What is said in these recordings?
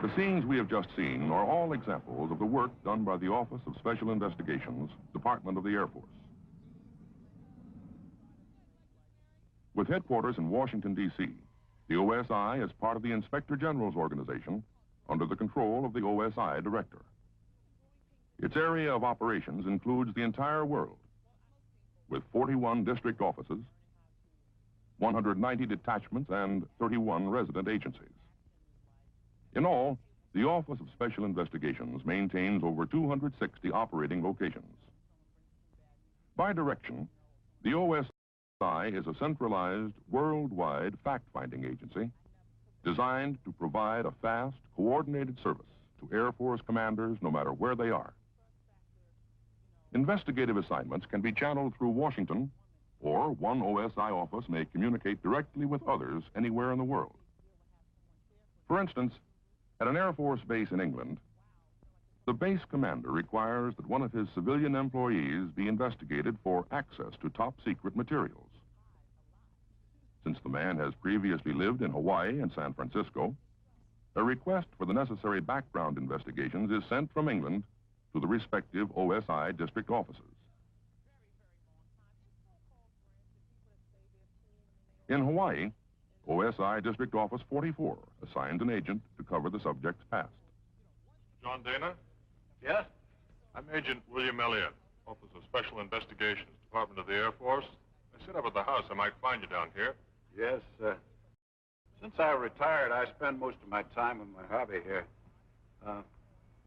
The scenes we have just seen are all examples of the work done by the Office of Special Investigations, Department of the Air Force. With headquarters in Washington, D.C., the OSI is part of the Inspector General's organization under the control of the OSI Director. Its area of operations includes the entire world, with 41 district offices, 190 detachments, and 31 resident agencies. In all, the Office of Special Investigations maintains over 260 operating locations. By direction, the OSI is a centralized, worldwide fact-finding agency designed to provide a fast, coordinated service to Air Force commanders no matter where they are. Investigative assignments can be channeled through Washington, or one OSI office may communicate directly with others anywhere in the world. For instance, at an Air Force base in England, the base commander requires that one of his civilian employees be investigated for access to top-secret materials. Since the man has previously lived in Hawaii and San Francisco, a request for the necessary background investigations is sent from England to the respective OSI district offices. In Hawaii, OSI District Office 44 assigns an agent to cover the subject's past. John Dana? Yes? I'm Agent William Elliott, Office of Special Investigations, Department of the Air Force. I sit up at the house. I might find you down here. Yes, since I retired, I spend most of my time with my hobby here.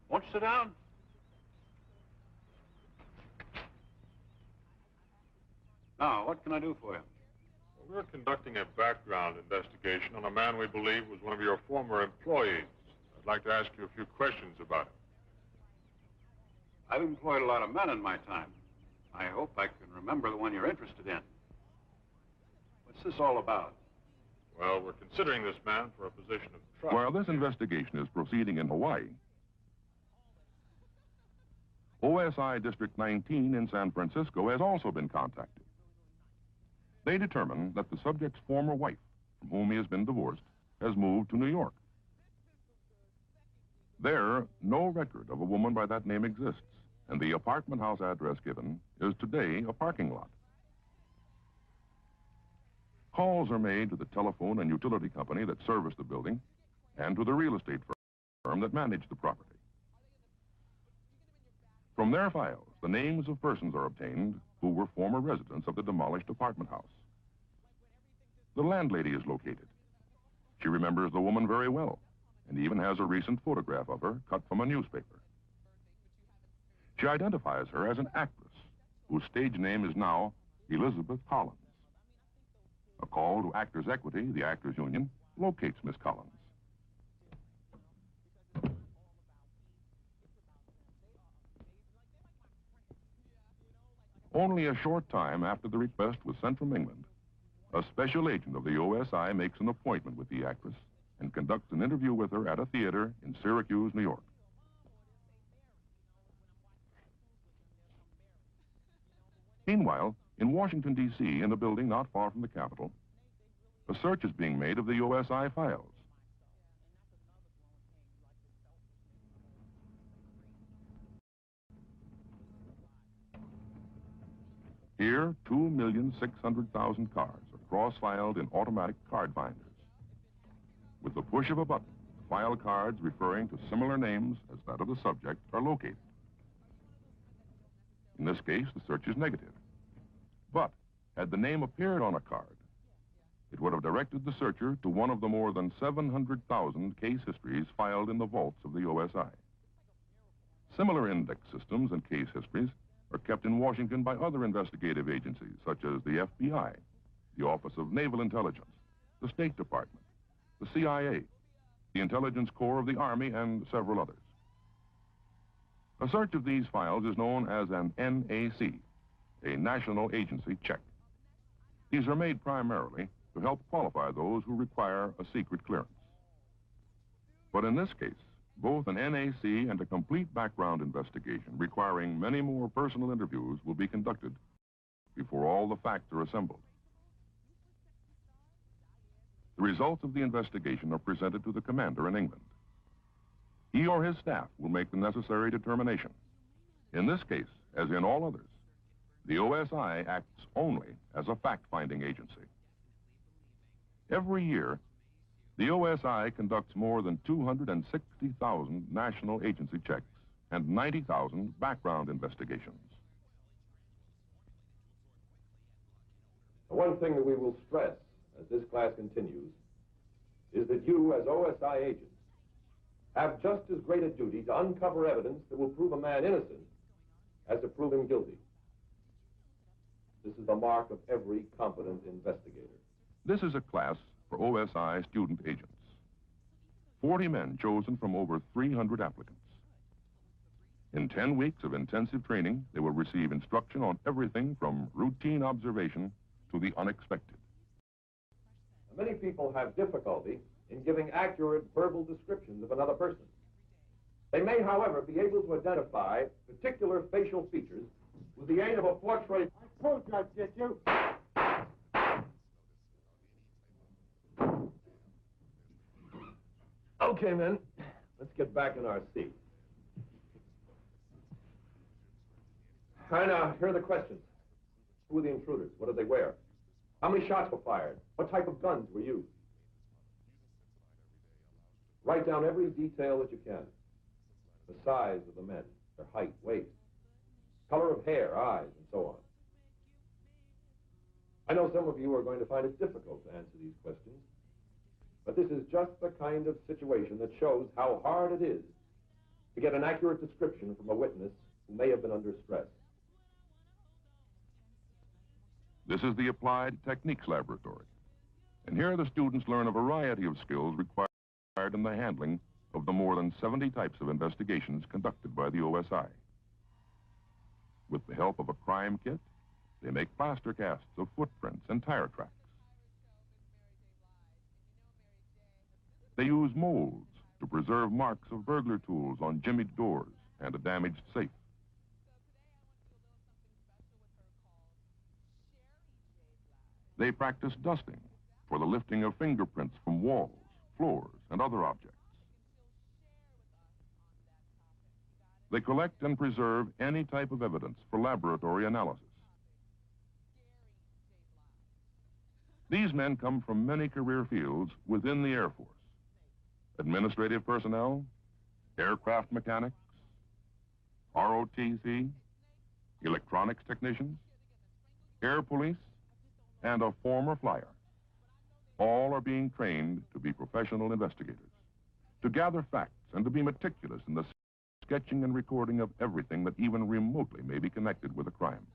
Won't you sit down? Now, what can I do for you? Well, we're conducting a background investigation on a man we believe was one of your former employees. I'd like to ask you a few questions about him. I've employed a lot of men in my time. I hope I can remember the one you're interested in. What's this all about? Well, we're considering this man for a position of trust. While this investigation is proceeding in Hawaii, OSI District 19 in San Francisco has also been contacted. They determine that the subject's former wife, from whom he has been divorced, has moved to New York. There, no record of a woman by that name exists, and the apartment house address given is today a parking lot. Calls are made to the telephone and utility company that service the building and to the real estate firm that managed the property. From their files, the names of persons are obtained who were former residents of the demolished apartment house. The landlady is located. She remembers the woman very well and even has a recent photograph of her cut from a newspaper. She identifies her as an actress whose stage name is now Elizabeth Collins. A call to Actors Equity, the Actors Union, locates Miss Collins. Only a short time after the request was sent from England, a special agent of the OSI makes an appointment with the actress and conducts an interview with her at a theater in Syracuse, New York. Meanwhile, in Washington, D.C., in a building not far from the Capitol, a search is being made of the OSI files. Here, 2,600,000 cards are cross-filed in automatic card binders. With the push of a button, file cards referring to similar names as that of the subject are located. In this case, the search is negative. But had the name appeared on a card, it would have directed the searcher to one of the more than 700,000 case histories filed in the vaults of the OSI. Similar index systems and case histories are kept in Washington by other investigative agencies, such as the FBI, the Office of Naval Intelligence, the State Department, the CIA, the Intelligence Corps of the Army, and several others. A search of these files is known as an NAC, a National Agency Check. These are made primarily to help qualify those who require a secret clearance. But in this case, both an NAC and a complete background investigation requiring many more personal interviews will be conducted before all the facts are assembled. The results of the investigation are presented to the commander in England. He or his staff will make the necessary determination. In this case, as in all others, the OSI acts only as a fact-finding agency. Every year, the OSI conducts more than 260,000 national agency checks and 90,000 background investigations. The one thing that we will stress as this class continues is that you, as OSI agents, have just as great a duty to uncover evidence that will prove a man innocent as to prove him guilty. This is the mark of every competent investigator. This is a class for OSI student agents. 40 men chosen from over 300 applicants. In 10 weeks of intensive training, they will receive instruction on everything from routine observation to the unexpected. Many people have difficulty in giving accurate verbal descriptions of another person. They may, however, be able to identify particular facial features with the aid of a portrait. I told you I'd get you. Okay, men, let's get back in our seats. All right, now, here are the questions. Who were the intruders? What did they wear? How many shots were fired? What type of guns were used? Write down every detail that you can. The size of the men, their height, weight, color of hair, eyes, and so on. I know some of you are going to find it difficult to answer these questions, but this is just the kind of situation that shows how hard it is to get an accurate description from a witness who may have been under stress. This is the Applied Techniques Laboratory. And here the students learn a variety of skills required in the handling of the more than 70 types of investigations conducted by the OSI. With the help of a crime kit, they make plaster casts of footprints and tire tracks. They use molds to preserve marks of burglar tools on jimmied doors and a damaged safe. They practice dusting for the lifting of fingerprints from walls, floors, and other objects. They collect and preserve any type of evidence for laboratory analysis. These men come from many career fields within the Air Force. Administrative personnel, aircraft mechanics, ROTC, electronics technicians, air police, and a former flyer. All are being trained to be professional investigators, to gather facts and to be meticulous in the sketching and recording of everything that even remotely may be connected with a crime.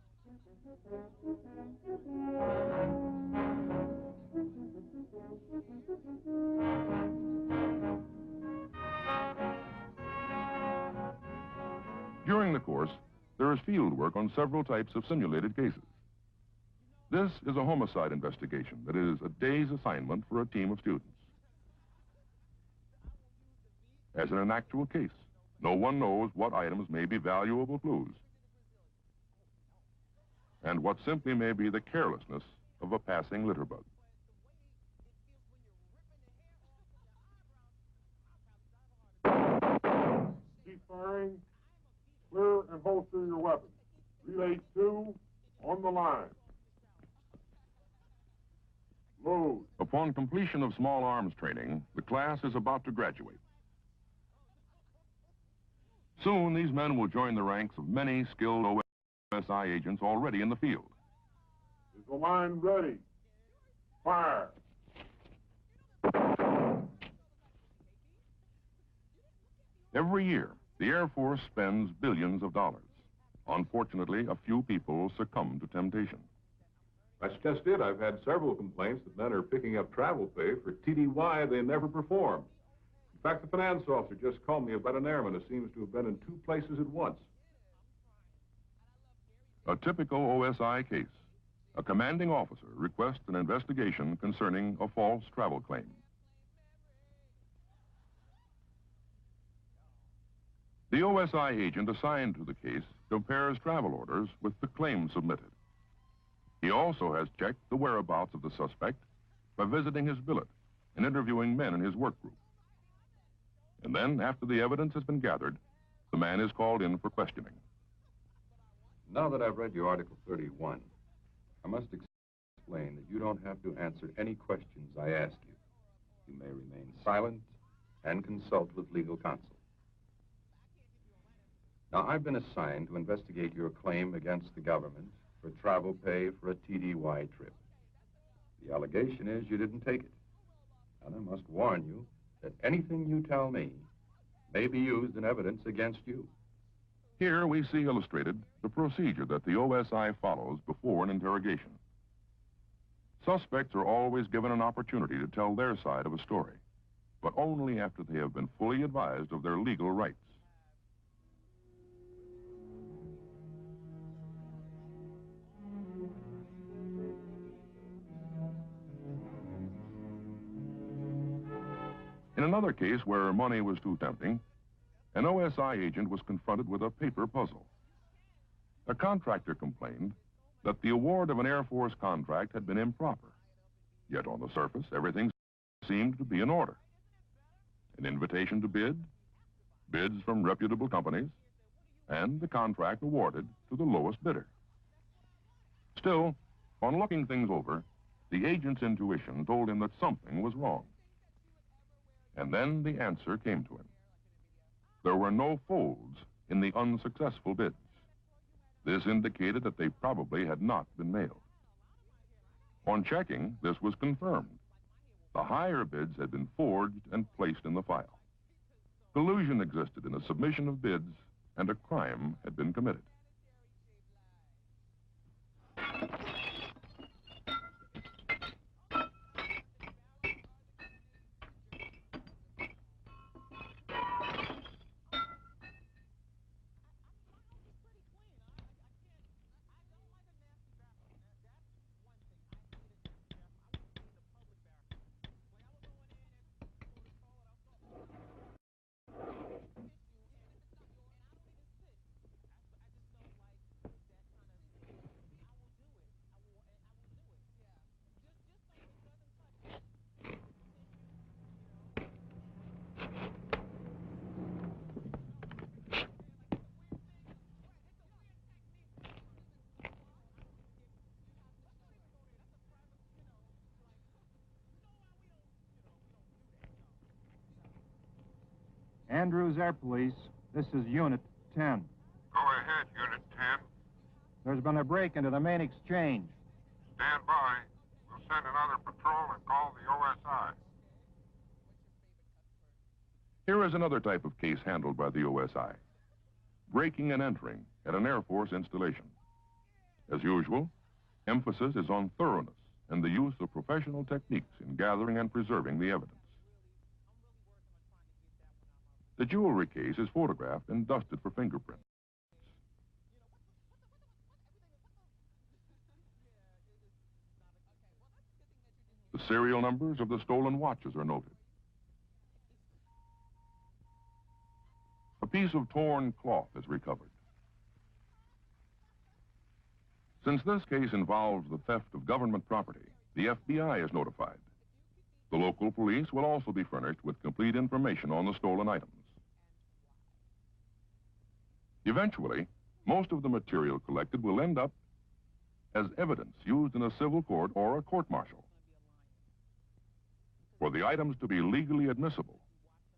During the course, there is field work on several types of simulated cases. This is a homicide investigation that is a day's assignment for a team of students. As in an actual case, no one knows what items may be valuable clues and what simply may be the carelessness of a passing litter bug. Keep firing. Clear and holster your weapons. Relay 2 on the line. Move. Upon completion of small arms training, the class is about to graduate. Soon, these men will join the ranks of many skilled OSI agents already in the field. Is the line ready? Fire. Every year, the Air Force spends billions of dollars. Unfortunately, a few people succumb to temptation. That's just it. I've had several complaints that men are picking up travel pay for TDY they never perform. In fact, the finance officer just called me about an airman who seems to have been in 2 places at once. A typical OSI case. A commanding officer requests an investigation concerning a false travel claim. The OSI agent assigned to the case compares travel orders with the claim submitted. He also has checked the whereabouts of the suspect by visiting his billet and interviewing men in his work group. And then, after the evidence has been gathered, the man is called in for questioning. Now that I've read your Article 31, I must explain that you don't have to answer any questions I ask you. You may remain silent and consult with legal counsel. Now, I've been assigned to investigate your claim against the government for travel pay for a TDY trip. The allegation is you didn't take it. And I must warn you that anything you tell me may be used in evidence against you. Here we see illustrated the procedure that the OSI follows before an interrogation. Suspects are always given an opportunity to tell their side of a story, but only after they have been fully advised of their legal rights. In another case where money was too tempting, an OSI agent was confronted with a paper puzzle. A contractor complained that the award of an Air Force contract had been improper. Yet on the surface, everything seemed to be in order. An invitation to bid, bids from reputable companies, and the contract awarded to the lowest bidder. Still, on looking things over, the agent's intuition told him that something was wrong. And then the answer came to him. There were no folds in the unsuccessful bids. This indicated that they probably had not been mailed. On checking, this was confirmed. The higher bids had been forged and placed in the file. Collusion existed in the submission of bids, and a crime had been committed. Andrews Air Police, this is Unit 10. Go ahead, Unit 10. There's been a break into the main exchange. Stand by. We'll send another patrol and call the OSI. Here is another type of case handled by the OSI. Breaking and entering at an Air Force installation. As usual, emphasis is on thoroughness and the use of professional techniques in gathering and preserving the evidence. The jewelry case is photographed and dusted for fingerprints. The serial numbers of the stolen watches are noted. A piece of torn cloth is recovered. Since this case involves the theft of government property, the FBI is notified. The local police will also be furnished with complete information on the stolen items. Eventually, most of the material collected will end up as evidence used in a civil court or a court-martial. For the items to be legally admissible,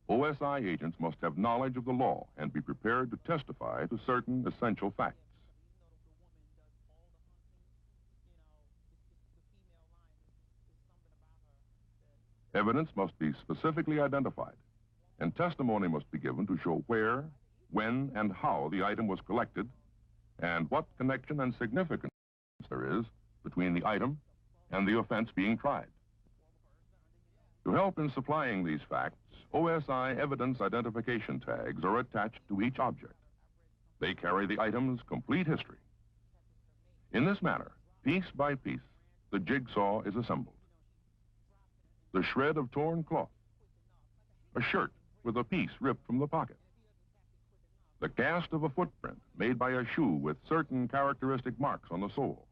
OSI agents must have knowledge of the law and be prepared to testify to certain essential facts. Evidence must be specifically identified, and testimony must be given to show where, when, and how the item was collected, and what connection and significance there is between the item and the offense being tried. To help in supplying these facts, OSI evidence identification tags are attached to each object. They carry the item's complete history. In this manner, piece by piece, the jigsaw is assembled. The shred of torn cloth, a shirt with a piece ripped from the pocket, the cast of a footprint made by a shoe with certain characteristic marks on the sole,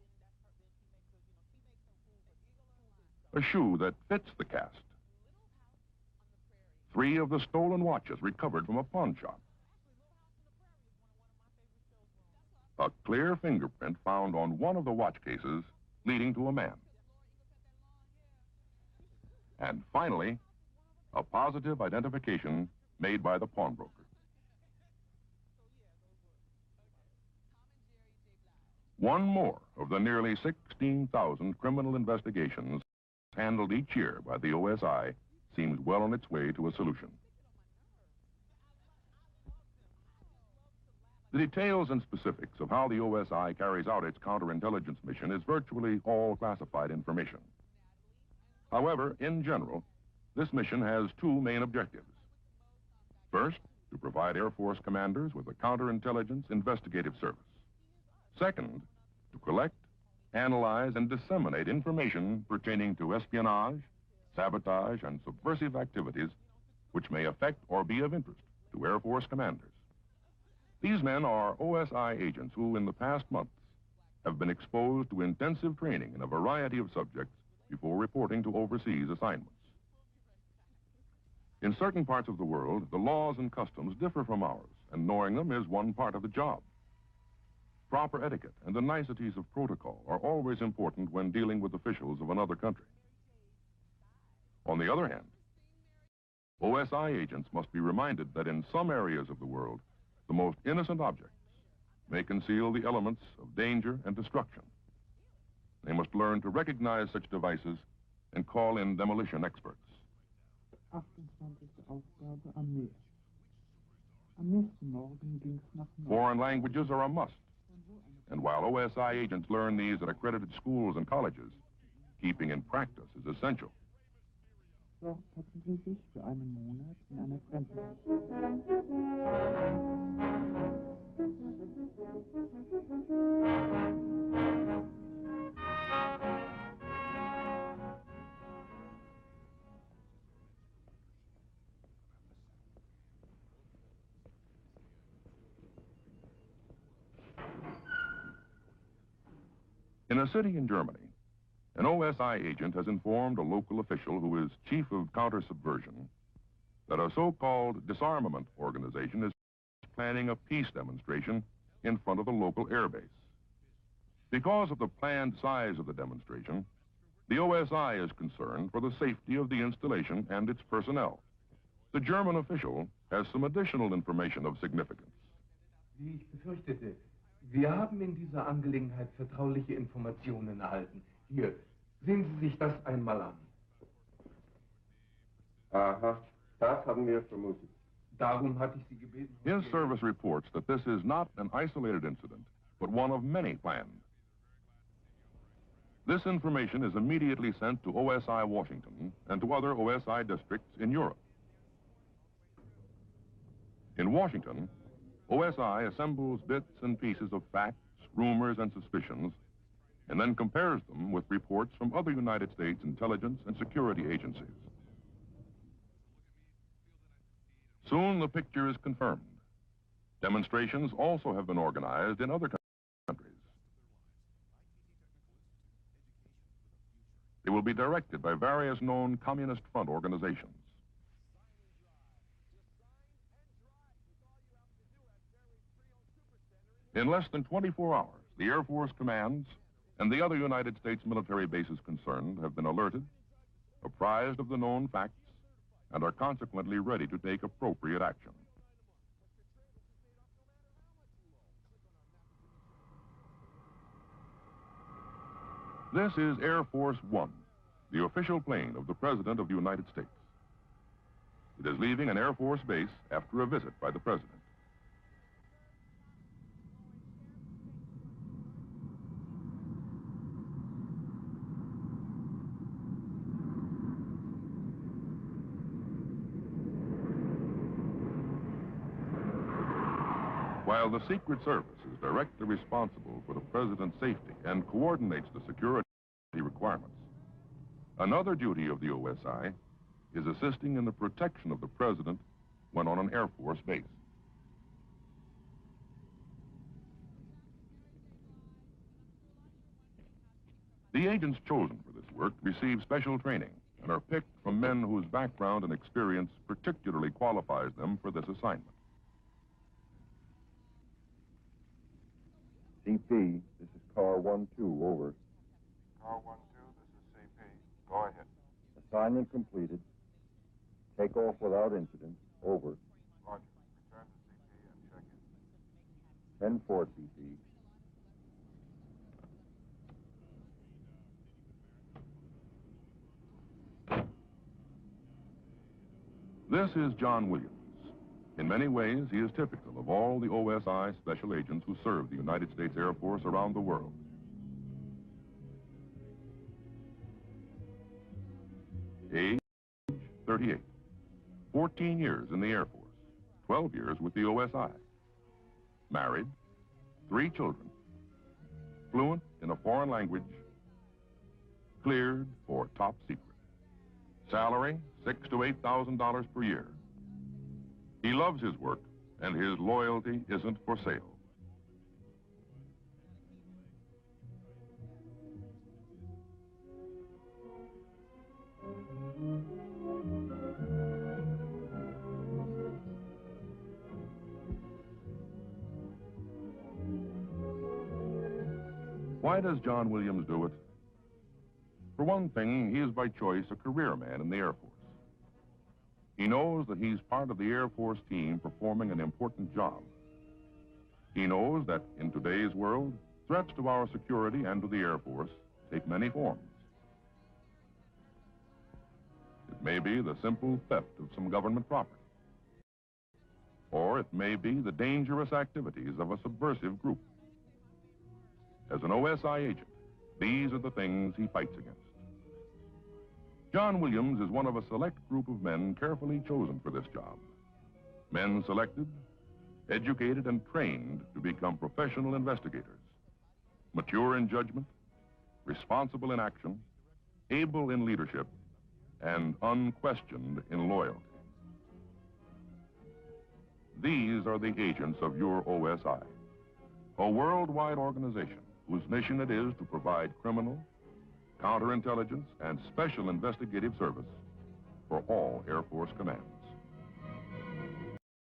a shoe that fits the cast, 3 of the stolen watches recovered from a pawn shop. A clear fingerprint found on one of the watch cases leading to a man. And finally, a positive identification made by the pawnbroker. One more of the nearly 16,000 criminal investigations handled each year by the OSI seems well on its way to a solution. The details and specifics of how the OSI carries out its counterintelligence mission is virtually all classified information. However, in general, this mission has 2 main objectives. First, to provide Air Force commanders with a counterintelligence investigative service. Second, to collect, analyze, and disseminate information pertaining to espionage, sabotage, and subversive activities which may affect or be of interest to Air Force commanders. These men are OSI agents who, in the past months, have been exposed to intensive training in a variety of subjects before reporting to overseas assignments. In certain parts of the world, the laws and customs differ from ours, and knowing them is one part of the job. Proper etiquette and the niceties of protocol are always important when dealing with officials of another country. On the other hand, OSI agents must be reminded that in some areas of the world, the most innocent objects may conceal the elements of danger and destruction. They must learn to recognize such devices and call in demolition experts. 28. Aufgabe am Meer. Am nächsten Morgen ging's nach Norden. Foreign languages are a must. And while OSI agents learn these at accredited schools and colleges, keeping in practice is essential. Dort hatten sie sich für einen Monat in einer fremden. In a city in Germany, an OSI agent has informed a local official who is chief of counter-subversion that a so-called disarmament organization is planning a peace demonstration in front of the local airbase. Because of the planned size of the demonstration, the OSI is concerned for the safety of the installation and its personnel. The German official has some additional information of significance. Wie ich befürchtete, wir haben in dieser Angelegenheit vertrauliche Informationen erhalten. Hier, sehen Sie sich das einmal an. Aha, das haben wir vermutet. Darum hatte ich Sie gebeten... His service reports that this is not an isolated incident, but one of many planned. This information is immediately sent to OSI Washington and to other OSI districts in Europe. In Washington, OSI assembles bits and pieces of facts, rumors, and suspicions, and then compares them with reports from other United States intelligence and security agencies. Soon the picture is confirmed. Demonstrations also have been organized in other countries. They will be directed by various known Communist Front organizations. In less than 24 hours, the Air Force commands and the other United States military bases concerned have been alerted, apprised of the known facts, and are consequently ready to take appropriate action. This is Air Force One, the official plane of the President of the United States. It is leaving an Air Force base after a visit by the President. While the Secret Service is directly responsible for the President's safety and coordinates the security requirements, another duty of the OSI is assisting in the protection of the President when on an Air Force base. The agents chosen for this work receive special training and are picked from men whose background and experience particularly qualifies them for this assignment. CP, this is car 1-2, over. Car 1-2, this is CP. Go ahead. Assignment completed. Take off without incident, over. Roger. Return to CP and check in. 10-4, CP. This is John Williams. In many ways, he is typical of all the OSI special agents who serve the United States Air Force around the world. Age, 38. 14 years in the Air Force, 12 years with the OSI. Married, 3 children. Fluent in a foreign language. Cleared for top secret. Salary, $6,000 to $8,000 per year. He loves his work, and his loyalty isn't for sale. Why does John Williams do it? For one thing, he is by choice a career man in the Air Force. He knows that he's part of the Air Force team performing an important job. He knows that in today's world, threats to our security and to the Air Force take many forms. It may be the simple theft of some government property. Or it may be the dangerous activities of a subversive group. As an OSI agent, these are the things he fights against. John Williams is one of a select group of men carefully chosen for this job. Men selected, educated, and trained to become professional investigators. Mature in judgment, responsible in action, able in leadership, and unquestioned in loyalty. These are the agents of your OSI, a worldwide organization whose mission it is to provide criminal, counterintelligence, and special investigative service for all Air Force commands.